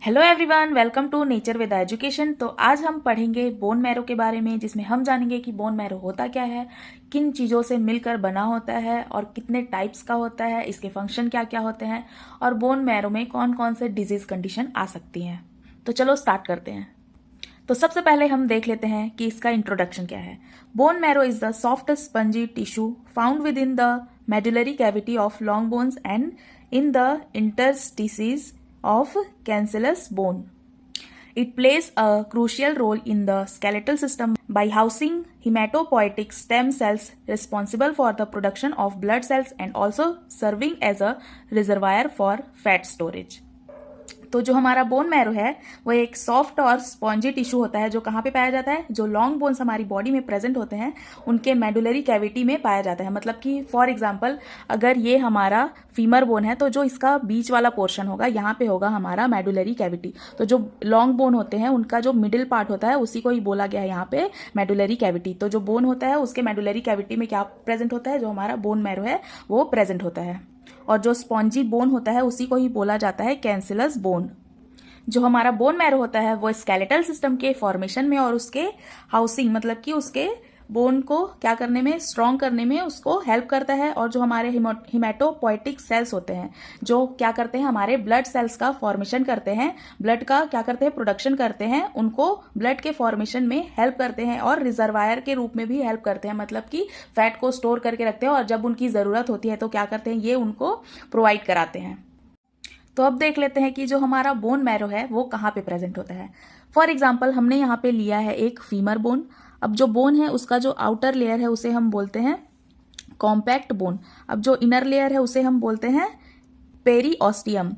Hello everyone, welcome to nature with education. तो आज हम पढ़ेंगे बोन मैरो के बारे में, जिसमें हम जानेंगे कि बोन मैरो होता क्या है, किन चीज़ों से मिलकर बना होता है और कितने टाइप्स का होता है, इसके फंक्शन क्या क्या होते हैं और बोन मैरो में कौन कौन से डिजीज कंडीशन आ सकती हैं। तो चलो स्टार्ट करते हैं। तो सबसे पहले हम देख लेते हैं कि इसका इंट्रोडक्शन क्या है। Bone marrow is the soft spongy tissue found with in the medullary cavity of long bones and in the interstices of cancellous bone. It plays a crucial role in the skeletal system by housing hematopoietic stem cells responsible for the production of blood cells and also serving as a reservoir for fat storage. तो जो हमारा bone marrow है वो एक soft और spongy tissue होता है जो कहाँ पे पाया जाता है, जो लॉन्ग बोन्स हमारी बॉडी में प्रेजेंट होते हैं उनके मेडुलरी कैविटी में पाया जाता है। मतलब कि फॉर एग्जांपल अगर ये हमारा फीमर बोन है तो जो इसका बीच वाला पोर्शन होगा यहाँ पे होगा हमारा मेडुलरी कैविटी। तो जो लॉन्ग बोन होते हैं उनका जो मिडिल पार्ट होता है उसी को ही बोला गया है यहाँ पे मेडुलरी कैविटी। तो जो बोन होता है उसके मेडुलरी कैविटी में क्या प्रेजेंट होता है, जो हमारा बोन मैरो है वो प्रेजेंट होता है। और जो स्पॉन्जी बोन होता है उसी को ही बोला जाता है कैंसिलस बोन। जो हमारा बोन मैरो होता है वो स्केलेटल सिस्टम के फॉर्मेशन में और उसके हाउसिंग, मतलब कि उसके बोन को क्या करने में, स्ट्रॉन्ग करने में उसको हेल्प करता है। और जो हमारे हिमेटोपोइटिक सेल्स होते हैं जो क्या करते हैं, हमारे ब्लड सेल्स का फॉर्मेशन करते हैं, ब्लड का क्या करते हैं, प्रोडक्शन करते हैं, उनको ब्लड के फॉर्मेशन में हेल्प करते हैं और रिजर्वायर के रूप में भी हेल्प करते हैं। मतलब कि फैट को स्टोर करके रखते हैं और जब उनकी जरूरत होती है तो क्या करते हैं, ये उनको प्रोवाइड कराते हैं। तो अब देख लेते हैं कि जो हमारा बोन मैरो है वो कहाँ पे प्रेजेंट होता है। फॉर एग्जाम्पल हमने यहाँ पे लिया है एक फीमर बोन। अब जो बोन है उसका जो आउटर लेयर है उसे हम बोलते हैं कॉम्पैक्ट बोन। अब जो इनर लेयर है उसे हम बोलते हैं पेरीऑस्टियम।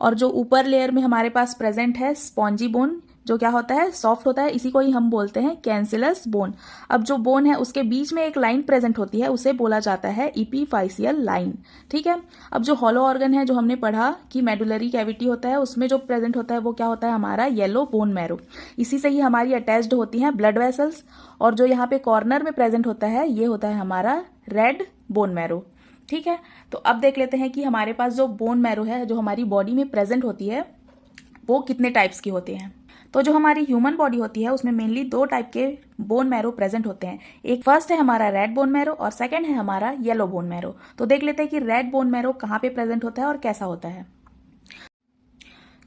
और जो ऊपर लेयर में हमारे पास प्रेजेंट है स्पॉन्जी बोन, जो क्या होता है, सॉफ्ट होता है, इसी को ही हम बोलते हैं कैंसिलस बोन। अब जो बोन है उसके बीच में एक लाइन प्रेजेंट होती है उसे बोला जाता है इपीफाइसियल लाइन। ठीक है। अब जो हॉलो ऑर्गन है, जो हमने पढ़ा कि मेडुलरी कैविटी होता है, उसमें जो प्रेजेंट होता है वो क्या होता है, हमारा येलो बोन मैरो। इसी से ही हमारी अटैच्ड होती हैं ब्लड वेसल्स। और जो यहाँ पे कॉर्नर में प्रेजेंट होता है ये होता है हमारा रेड बोन मैरो। ठीक है। तो अब देख लेते हैं कि हमारे पास जो बोन मैरो है जो हमारी बॉडी में प्रेजेंट होती है वो कितने टाइप्स की होती हैं। तो जो हमारी ह्यूमन बॉडी होती है उसमें मेनली दो टाइप के बोन मैरो प्रेजेंट होते हैं। एक फर्स्ट है हमारा रेड बोन मैरो और सेकंड है हमारा येलो बोन मैरो। तो देख लेते हैं कि रेड बोन मैरो कहाँ पे प्रेजेंट होता है और कैसा होता है।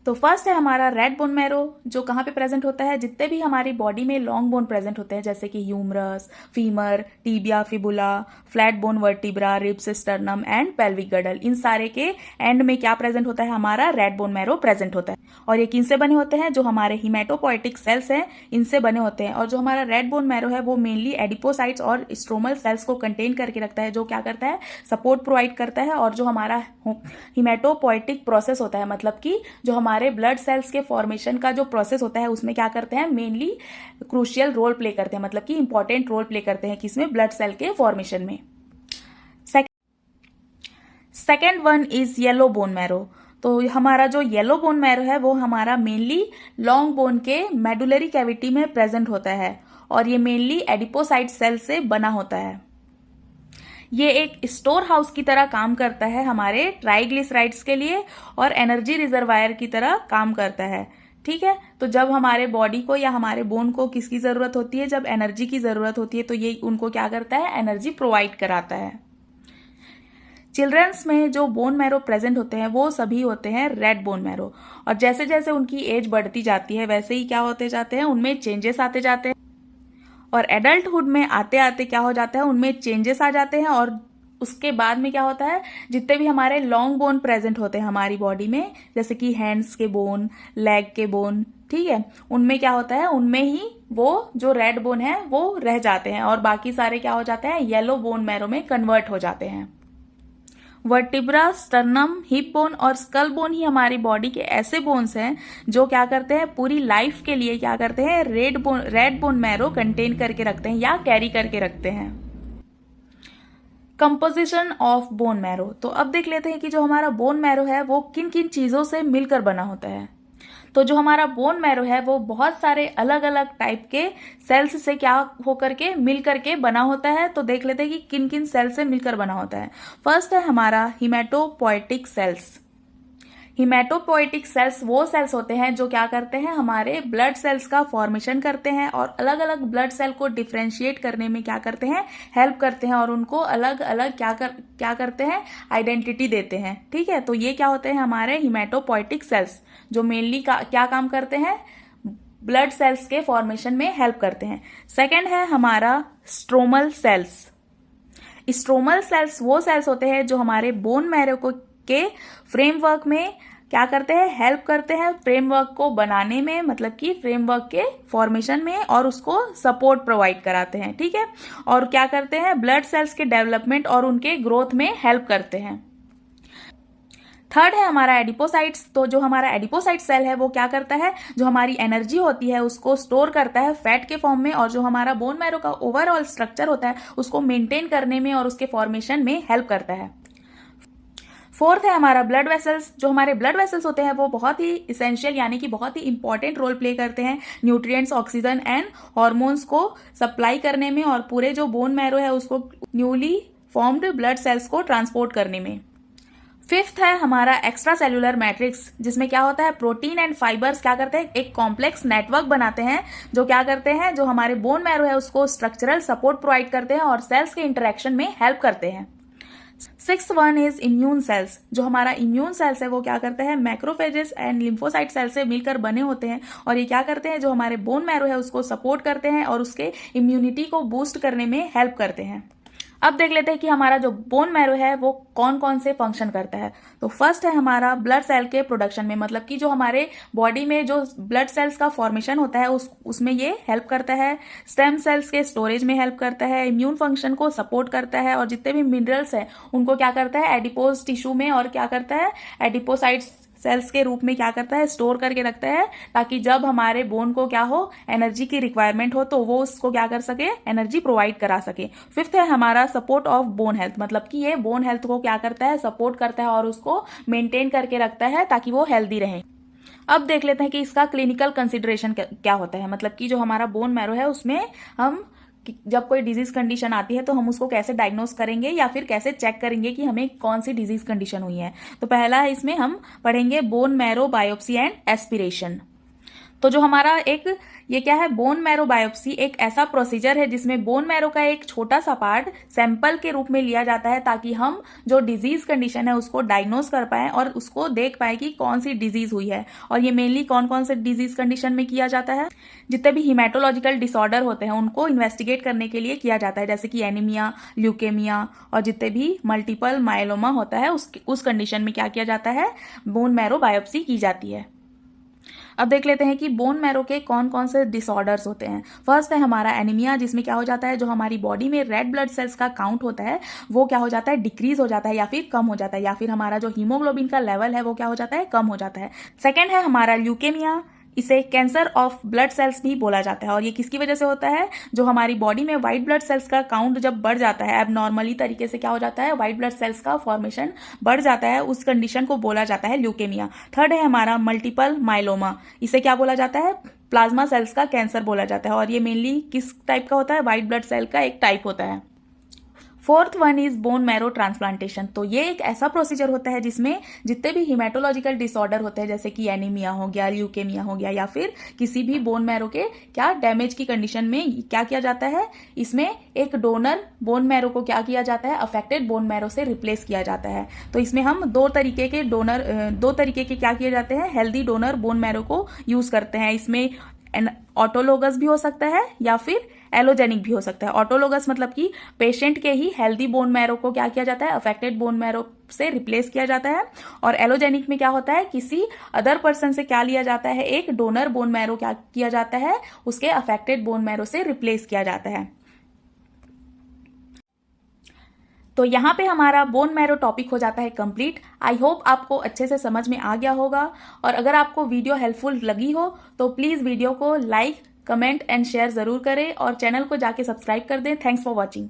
तो फर्स्ट है हमारा रेड बोन मैरो, जो कहाँ पे प्रेजेंट होता है, जितने भी हमारी बॉडी में लॉन्ग बोन प्रेजेंट होते हैं जैसे कि humerus, femur, tibia, fibula, flat bone vertebra, ribs, sternum and pelvic girdle, इन सारे के एंड में क्या प्रेजेंट होता है, हमारा रेड बोन मैरो प्रेजेंट होता है। और ये किनसे बने होते हैं, जो हमारे हिमेटोपोइटिक सेल्स हैं इनसे बने होते हैं। और जो हमारा रेड बोन मैरो है वो मेनली एडिपोसाइट्स और स्ट्रोमल सेल्स को कंटेन करके रखता है, जो क्या करता है, सपोर्ट प्रोवाइड करता है। और जो हमारा हिमेटोपोइटिक प्रोसेस होता है, मतलब कि जो हमारे ब्लड सेल्स के फॉर्मेशन का जो प्रोसेस होता है उसमें क्या करते हैं, मेनली क्रूशियल रोल प्ले करते हैं, मतलब कि इंपॉर्टेंट रोल प्ले करते हैं किसमें, ब्लड सेल के फॉर्मेशन में। Second one is yellow bone marrow. तो हमारा जो येलो बोन मैरो है वो हमारा मेनली लॉन्ग बोन के मेडुलरी कैविटी में प्रेजेंट होता है और ये मेनली एडिपोसाइट सेल से बना होता है। ये एक स्टोर हाउस की तरह काम करता है हमारे ट्राइग्लिसराइड्स के लिए और एनर्जी रिजर्वायर की तरह काम करता है। ठीक है। तो जब हमारे बॉडी को या हमारे बोन को किसकी जरूरत होती है, जब एनर्जी की जरूरत होती है तो ये उनको क्या करता है, एनर्जी प्रोवाइड कराता है। चिल्ड्रंस में जो बोन मैरो प्रेजेंट होते हैं वो सभी होते हैं रेड बोन मैरो। और जैसे जैसे उनकी एज बढ़ती जाती है वैसे ही क्या होते जाते हैं, उनमें चेंजेस आते जाते हैं। और एडल्टहुड में आते आते क्या हो जाता है, उनमें चेंजेस आ जाते हैं। और उसके बाद में क्या होता है, जितने भी हमारे लॉन्ग बोन प्रेजेंट होते हैं हमारी बॉडी में, जैसे कि हैंड्स के बोन, लेग के बोन, ठीक है, उनमें क्या होता है, उनमें ही वो जो रेड बोन है वो रह जाते हैं और बाकी सारे क्या हो जाते हैं, येलो बोन मैरो में कन्वर्ट हो जाते हैं। वर्टिब्रा, स्टर्नम, हिप बोन और स्कल बोन ही हमारी बॉडी के ऐसे बोन्स हैं जो क्या करते हैं, पूरी लाइफ के लिए क्या करते हैं, रेड बोन मैरो कंटेन करके रखते हैं या कैरी करके रखते हैं। Composition of bone marrow. तो अब देख लेते हैं कि जो हमारा बोन मैरो है वो किन किन चीजों से मिलकर बना होता है। तो जो हमारा बोन मैरो है वो बहुत सारे अलग अलग टाइप के सेल्स से क्या होकर के मिल करके बना होता है। तो देख लेते हैं कि किन किन सेल्स से मिलकर बना होता है। फर्स्ट है हमारा हिमेटोपोइटिक सेल्स। हिमेटोपोइटिक सेल्स वो सेल्स होते हैं जो क्या करते हैं, हमारे ब्लड सेल्स का फॉर्मेशन करते हैं और अलग अलग ब्लड सेल को डिफ्रेंशिएट करने में क्या करते हैं, हेल्प करते हैं और उनको अलग अलग क्या करते हैं, आइडेंटिटी देते हैं। ठीक है, तो ये क्या होते हैं हमारे हिमेटोपोइटिक सेल्स, जो मेनली क्या काम करते हैं, ब्लड सेल्स के फॉर्मेशन में हेल्प करते हैं। सेकेंड है हमारा स्ट्रोमल सेल्स। स्ट्रोमल सेल्स वो सेल्स होते हैं जो हमारे बोन मैरो के फ्रेमवर्क में क्या करते हैं, हेल्प करते हैं फ्रेमवर्क को बनाने में, मतलब कि फ्रेमवर्क के फॉर्मेशन में, और उसको सपोर्ट प्रोवाइड कराते हैं। ठीक है, और क्या करते हैं, ब्लड सेल्स के डेवलपमेंट और उनके ग्रोथ में हेल्प करते हैं। थर्ड है हमारा एडिपोसाइट्स। तो जो हमारा एडिपोसाइट सेल है वो क्या करता है, जो हमारी एनर्जी होती है उसको स्टोर करता है फैट के फॉर्म में, और जो हमारा बोन मैरो का ओवरऑल स्ट्रक्चर होता है उसको मेंटेन करने में और उसके फॉर्मेशन में हेल्प करता है। फोर्थ है हमारा ब्लड वेसल्स। जो हमारे ब्लड वेसल्स होते हैं वो बहुत ही इसेंशियल यानी कि बहुत ही इंपॉर्टेंट रोल प्ले करते हैं न्यूट्रिएंट्स, ऑक्सीजन एंड हॉर्मोन्स को सप्लाई करने में और पूरे जो बोन मैरो है उसको न्यूली फॉर्म्ड ब्लड सेल्स को ट्रांसपोर्ट करने में। फिफ्थ है हमारा एक्स्ट्रा सेल्यूलर मैट्रिक्स, जिसमें क्या होता है, प्रोटीन एंड फाइबर्स क्या करते हैं, एक कॉम्प्लेक्स नेटवर्क बनाते हैं जो क्या करते हैं, जो हमारे बोन मैरो है उसको स्ट्रक्चरल सपोर्ट प्रोवाइड करते हैं और सेल्स के इंटरेक्शन में हेल्प करते हैं। Sixth one is immune cells. जो हमारा इम्यून सेल्स है वो क्या करते हैं, मैक्रोफेजेस एंड लिम्फोसाइट सेल से मिलकर बने होते हैं और ये क्या करते हैं, जो हमारे बोन मैरो है उसको सपोर्ट करते हैं और उसके इम्यूनिटी को बूस्ट करने में हेल्प करते हैं। अब देख लेते हैं कि हमारा जो बोन मैरो है वो कौन कौन से फंक्शन करता है। तो फर्स्ट है हमारा ब्लड सेल के प्रोडक्शन में, मतलब कि जो हमारे बॉडी में जो ब्लड सेल्स का फॉर्मेशन होता है उसमें ये हेल्प करता है। स्टेम सेल्स के स्टोरेज में हेल्प करता है, इम्यून फंक्शन को सपोर्ट करता है और जितने भी मिनरल्स हैं उनको क्या करता है, एडिपोज टिश्यू में और क्या करता है, एडिपोसाइट्स सेल्स के रूप में क्या करता है, स्टोर करके रखता है, ताकि जब हमारे बोन को क्या हो, एनर्जी की रिक्वायरमेंट हो तो वो उसको क्या कर सके, एनर्जी प्रोवाइड करा सके। फिफ्थ है हमारा सपोर्ट ऑफ बोन हेल्थ, मतलब कि ये बोन हेल्थ को क्या करता है, सपोर्ट करता है और उसको मेंटेन करके रखता है ताकि वो हेल्दी रहे। अब देख लेते हैं कि इसका क्लिनिकल कंसिडरेशन क्या होता है, मतलब कि जो हमारा बोन मैरो है उसमें हम जब कोई डिजीज कंडीशन आती है तो हम उसको कैसे डायग्नोस करेंगे या फिर कैसे चेक करेंगे कि हमें कौन सी डिजीज कंडीशन हुई है। तो पहला है इसमें हम पढ़ेंगे bone marrow biopsy and aspiration. तो जो हमारा ये क्या है, बोन मैरो बायोप्सी एक ऐसा प्रोसीजर है जिसमें बोन मैरो का एक छोटा सा पार्ट सैंपल के रूप में लिया जाता है ताकि हम जो डिजीज कंडीशन है उसको डायग्नोस कर पाए और उसको देख पाए कि कौन सी डिजीज हुई है। और ये मेनली कौन कौन से डिजीज कंडीशन में किया जाता है, जितने भी हिमेटोलॉजिकल डिसऑर्डर होते हैं उनको इन्वेस्टिगेट करने के लिए किया जाता है, जैसे कि एनीमिया, ल्यूकेमिया और जितने भी मल्टीपल माइलोमा होता है उस कंडीशन में क्या किया जाता है, बोन मैरो बायोप्सी की जाती है। अब देख लेते हैं कि बोन मैरो के कौन कौन से डिसऑर्डर्स होते हैं। फर्स्ट है हमारा एनीमिया, जिसमें क्या हो जाता है, जो हमारी बॉडी में रेड ब्लड सेल्स का काउंट होता है वो क्या हो जाता है, डिक्रीज हो जाता है या फिर कम हो जाता है, या फिर हमारा जो हीमोग्लोबिन का लेवल है वो क्या हो जाता है, कम हो जाता है। सेकेंड है हमारा ल्यूकेमिया, इसे कैंसर ऑफ ब्लड सेल्स भी बोला जाता है और ये किसकी वजह से होता है, जो हमारी बॉडी में व्हाइट ब्लड सेल्स का काउंट जब बढ़ जाता है, एबनॉर्मली तरीके से क्या हो जाता है, व्हाइट ब्लड सेल्स का फॉर्मेशन बढ़ जाता है, उस कंडीशन को बोला जाता है ल्यूकेमिया। थर्ड है हमारा मल्टीपल माइलोमा, इसे क्या बोला जाता है, प्लाज्मा सेल्स का कैंसर बोला जाता है और ये मेनली किस टाइप का होता है, व्हाइट ब्लड सेल का एक टाइप होता है। Fourth one is bone marrow transplantation. तो ये एक ऐसा प्रोसीजर होता है जिसमें जितने भी हिमेटोलॉजिकल डिसऑर्डर होते हैं, जैसे कि एनीमिया हो गया, ल्यूकेमिया हो गया या फिर किसी भी बोन मैरो के क्या डैमेज की कंडीशन में क्या किया जाता है, इसमें एक डोनर बोन मैरो को क्या किया जाता है, अफेक्टेड बोन मैरो से रिप्लेस किया जाता है। तो इसमें हम दो तरीके के क्या किए जाते हैं, हेल्दी डोनर बोन मैरो को यूज करते हैं। इसमें ऑटोलोगस भी हो सकता है या फिर एलोजेनिक भी हो सकता है। ऑटोलोगस मतलब कि पेशेंट के ही हेल्दी बोन मैरो को क्या किया जाता है, अफेक्टेड बोन मैरो से रिप्लेस किया जाता है। और एलोजेनिक में क्या होता है, किसी अदर पर्सन से क्या लिया जाता है, एक डोनर बोन मैरो क्या किया जाता है, उसके अफेक्टेड बोन मैरो से रिप्लेस किया जाता है। तो यहाँ पे हमारा बोन मैरो टॉपिक हो जाता है कंप्लीट। आई होप आपको अच्छे से समझ में आ गया होगा और अगर आपको वीडियो हेल्पफुल लगी हो तो प्लीज़ वीडियो को लाइक, कमेंट एंड शेयर ज़रूर करें और चैनल को जाके सब्सक्राइब कर दें। Thanks for watching.